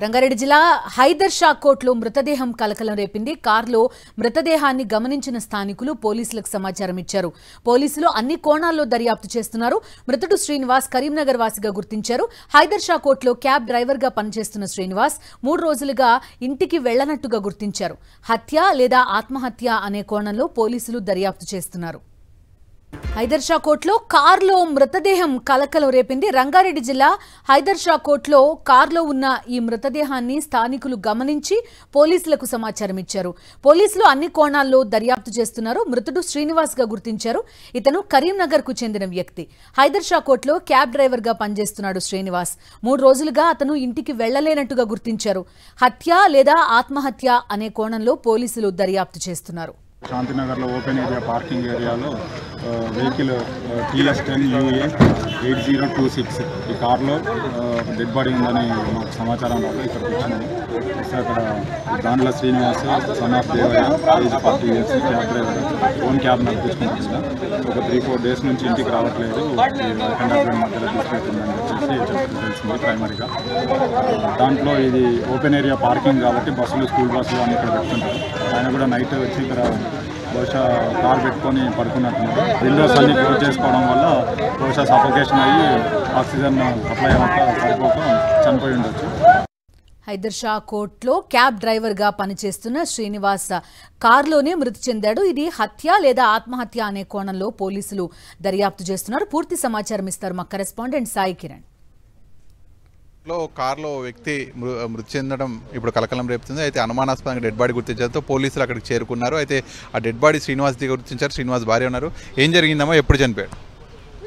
రంగారెడ్డి జిల్లా హైదర్ షా కోట్లో మృతదేహం కలకలం రేపింది. కారులో మృతదేహాన్ని గమనించిన స్థానికులు పోలీసులకు సమాచారం ఇచ్చారు. పోలీసులు అన్ని కోణాల్లో దర్యాప్తు చేస్తున్నారు. మృతుడు శ్రీనివాస్ కరీంనగర్ వాసిగా గుర్తించారు. హైదర్ షా కోట్లో క్యాబ్ డ్రైవర్ గా పనిచేస్తున్న శ్రీనివాస్ 3 రోజులుగా ఇంటికి వెళ్లనట్టుగా గుర్తించారు. హత్య లేదా ఆత్మహత్య అనే కోణంలో పోలీసులు దర్యాప్తు చేస్తున్నారు. హైదర్ షా కోట్లో కారులో మృతదేహం కలకలం రేపింది. రంగారెడ్డి జిల్లా హైదర్ షా కోట్లో కారులో ఉన్న ఈ మృతదేహాన్ని స్థానికులు గమనించి పోలీసులకు సమాచారం ఇచ్చారు. పోలీసులు అన్ని కోణాల్లో దర్యాప్తు చేస్తున్నారు. మృతుడు శ్రీనివాస్ గా గుర్తించారు. ఇతను కరీంనగర్ కు చెందిన వ్యక్తి. హైదర్ షా కోట్లో క్యాబ్ డ్రైవర్ గా పనిచేస్తున్నాడు శ్రీనివాస్. 3 రోజులుగా అతను ఇంటికి వెళ్లలేనట్టుగా గుర్తించారు. హత్య లేదా ఆత్మహత్య అనే కోణంలో పోలీసులు దర్యాప్తు చేస్తున్నారు. శాంతినగర్లో ఓపెన్ ఏరియా పార్కింగ్ ఏరియాలో వెహికల్ TS10UA 8026 ఈ కార్లో డెడ్ బాడీ ఉందని మాకు సమాచారం రాదు. ఇక్కడికి వచ్చినాము. అక్కడ దాంట్లో Srinivas son of Devaiah age 40 years cab driver own cab నడిపించుకుంటున్నా. ఒక 3-4 days నుంచి ఇంటికి రావట్లేదు. కండక్టర్ మధ్యలో తీసుకెళ్తుందని చెప్పేసి తెలిసింది ప్రైమరీగా. దాంట్లో ఇది ఓపెన్ ఏరియా పార్కింగ్ కాబట్టి బస్సులు స్కూల్ బస్సులు అన్ని ఇక్కడ పెట్టుకుంటారు. ఆయన కూడా నైట్ వచ్చి ఇక్కడ బహుశా కార్ పెట్టుకొని పడుకున్నట్టున్నారు. విండోస్ అన్ని క్లోజ్ చేసుకోవడం వల్ల బహుశా సఫోకేషన్ అయ్యి ఆక్సిజన్ సప్లై అంతా సరిపోక చనిపోయి ఉండొచ్చు. హైదర్ షా కోట్లో క్యాబ్ డ్రైవర్ గా పనిచేస్తున్న శ్రీనివాస్ కారులోనే మృతి చెందాడు. ఇది హత్య లేదా ఆత్మహత్య అనే కోణంలో పోలీసులు దర్యాప్తు చేస్తున్నారు. పూర్తి సమాచారం ఇస్తారు మా కరెస్పాండెంట్ సాయి కిరణ్. కారులో వ్యక్తి మృతి చెందడం ఇప్పుడు కలకలం రేపుతుంది. అయితే అనుమానాస్పదంగా డెడ్ బాడీ గుర్తించడంతో పోలీసులు అక్కడికి చేరుకున్నారు. అయితే ఆ డెడ్ బాడీ శ్రీనివాస్ గుర్తించారు. శ్రీనివాస్ భార్య ఉన్నారు. ఏం జరిగిందమ్మా? ఎప్పుడు చనిపోయాడు?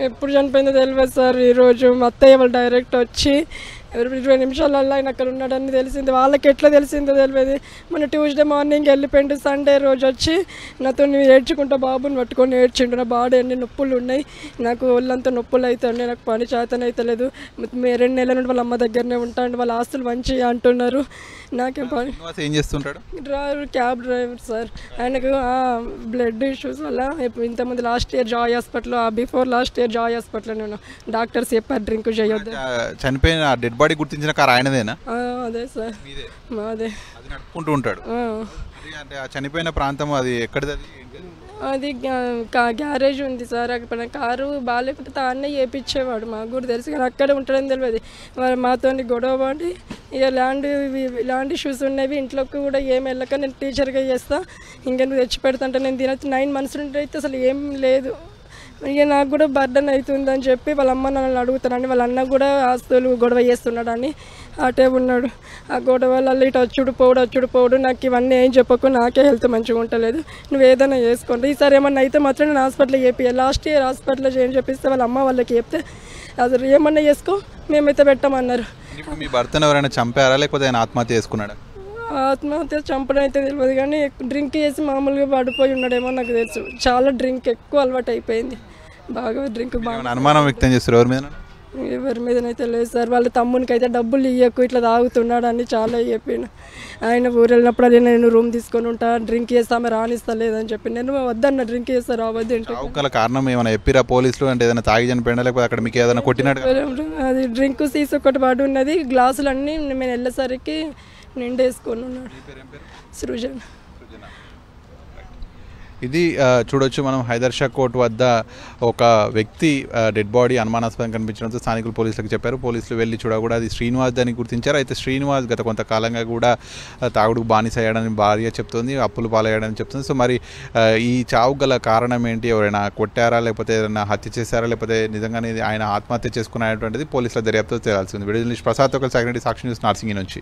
ఎప్పుడు చనిపోయిందో తెలియదు సార్. ఈరోజు మా అత్తయ్య వాళ్ళు డైరెక్ట్ వచ్చి 20 నిమిషాలలో ఆయన అక్కడ ఉన్నాడని తెలిసింది. వాళ్ళకి ఎట్లా తెలిసిందో తెలియదు. మన ట్యూస్డే మార్నింగ్ వెళ్ళిపోయిండు. సండే రోజు వచ్చి నాతో ఏడ్చుకుంటా బాబుని పట్టుకొని ఏడ్చిండు. నా బాడీ అన్ని నొప్పులు ఉన్నాయి, నాకు ఒళ్ళంతా నొప్పులు అవుతుండే, నాకు పని చేతనైతలేదు. 2 నెలల నుండి వాళ్ళ అమ్మ దగ్గరనే ఉంటాడు. వాళ్ళ ఆస్తులు మంచి అంటున్నారు. నాకేం పని. ఏం చేస్తుంటాడు? Driver, cab driver sir. ఆయనకు బ్లడ్ ఇష్యూస్ వల్ల ఇంతకుముందు last year Joy hospital, before last year Joy hospital నేను డాక్టర్స్ చెప్పారు డ్రింక్ చేయొద్దు. చనిపోయిన డెడ్ బాడీ గుర్తించిన కారు ఆయనదేనా? అదే సార్, మాదే. అది నడుపుకుంటూ ఉంటాడు. అంటే ఆ చనిపోయిన ప్రాంతం అది ఎక్కడిది? అది గ్యారేజ్ ఉంది సార్. అక్కడ కారు బాగాలేకపోతే తానే చేయించేవాడు. మాకు కూడా తెలుసు, కానీ అక్కడే ఉంటాడని తెలియదు. మాతో గొడవ పడి ఇక ల్యాండ్ ఇష్యూస్ ఉన్నవి. ఇంట్లోకి కూడా ఏం వెళ్ళక నేను టీచర్గా చేస్తా, ఇంకా నువ్వు తెచ్చి పెడతాంటే నేను తినచ్చు. 9 months నుండి అయితే అసలు ఏం లేదు. ఇక నాకు కూడా బర్డన్ అవుతుందని చెప్పి వాళ్ళ అమ్మ నన్ను అడుగుతానని, వాళ్ళ అన్న కూడా ఆస్తులు గొడవ చేస్తున్నాడని అటే ఉన్నాడు. ఆ గొడవలలో ఇటు వచ్చుడు పోడు. నాకు ఇవన్నీ ఏం చెప్పకు, నాకే హెల్త్ మంచిగా ఉండలేదు. నువ్వు ఏదైనా చేసుకోండి. ఈసారి ఏమన్నా అయితే మాత్రం నేను హాస్పిటల్ చేపియాలి. లాస్ట్ ఇయర్ హాస్పిటల్లో ఏం చెప్పిస్తే వాళ్ళ అమ్మ వాళ్ళకి చెప్తే అసలు ఏమన్నా చేసుకో మేమైతే పెట్టమన్నారు. మీ భర్తను ఎవరైనా చంపారా లేకపోతే ఆయన ఆత్మహత్య చేసుకున్నాడా? ఆత్మహత్య చంపడం అయితే తెలియదు, కానీ డ్రింక్ చేసి మామూలుగా పడిపోయి ఉన్నాడేమో నాకు తెలుసు. చాలా డ్రింక్ ఎక్కువ అలవాటు అయిపోయింది, బాగా డ్రింక్. అనుమానం వ్యక్తం చేస్తారు ఎవరి మీద? ఎవరి మీదనైతే లేదు సార్. వాళ్ళ తమ్మునికి అయితే డబ్బులు ఇవ్వకు, ఇట్లా తాగుతున్నాడు అని చాలా చెప్పిన. ఆయన ఊరు వెళ్ళినప్పుడు అది నేను రూమ్ తీసుకొని ఉంటా, డ్రింక్ చేస్తామే రానిస్తా లేదని చెప్పి నేను వద్దన్న, డ్రింక్ చేస్తా రావద్దు. కారణం ఏమైనా చెప్పిరా పోలీసులు? అంటే ఏదైనా తాగి చనిపోయినా లేకపోతే అక్కడ మీకు ఏదైనా కొట్టినట్టు? అది డ్రింక్ సీస్ ఒకటి పాటు ఉన్నది. గ్లాసులన్నీ మేము వెళ్ళేసరికి నిండేసుకొని ఉన్నాడు. సృజన్. ఇది చూడొచ్చు మనం హైదర్ షా కోర్ట్ వద్ద ఒక వ్యక్తి డెడ్ బాడీ అనుమానాస్పదంగా కనిపించడంతో స్థానికులు పోలీసులకు చెప్పారు. పోలీసులు వెళ్ళి చూడకూడదు అది శ్రీనివాస్ అని గుర్తించారు. అయితే శ్రీనివాస్ గత కొంతకాలంగా కూడా తాగుడుకు బానిస అయ్యాడని భార్య చెప్తుంది, అప్పులు పాలయ్యాడని చెప్తుంది. సో మరి ఈ చావు గల కారణం ఏంటి? ఎవరైనా కొట్టారా లేకపోతే ఏదైనా హత్య చేశారా లేకపోతే నిజంగానే ఆయన ఆత్మహత్య చేసుకున్నటువంటిది పోలీసుల దర్యాప్తు తేలాల్సి ఉంది. వీడియో జర్నలిస్ట్ ప్రసాద్ ఒకరి సాక్షి న్యూస్ నార్సింగి నుంచి.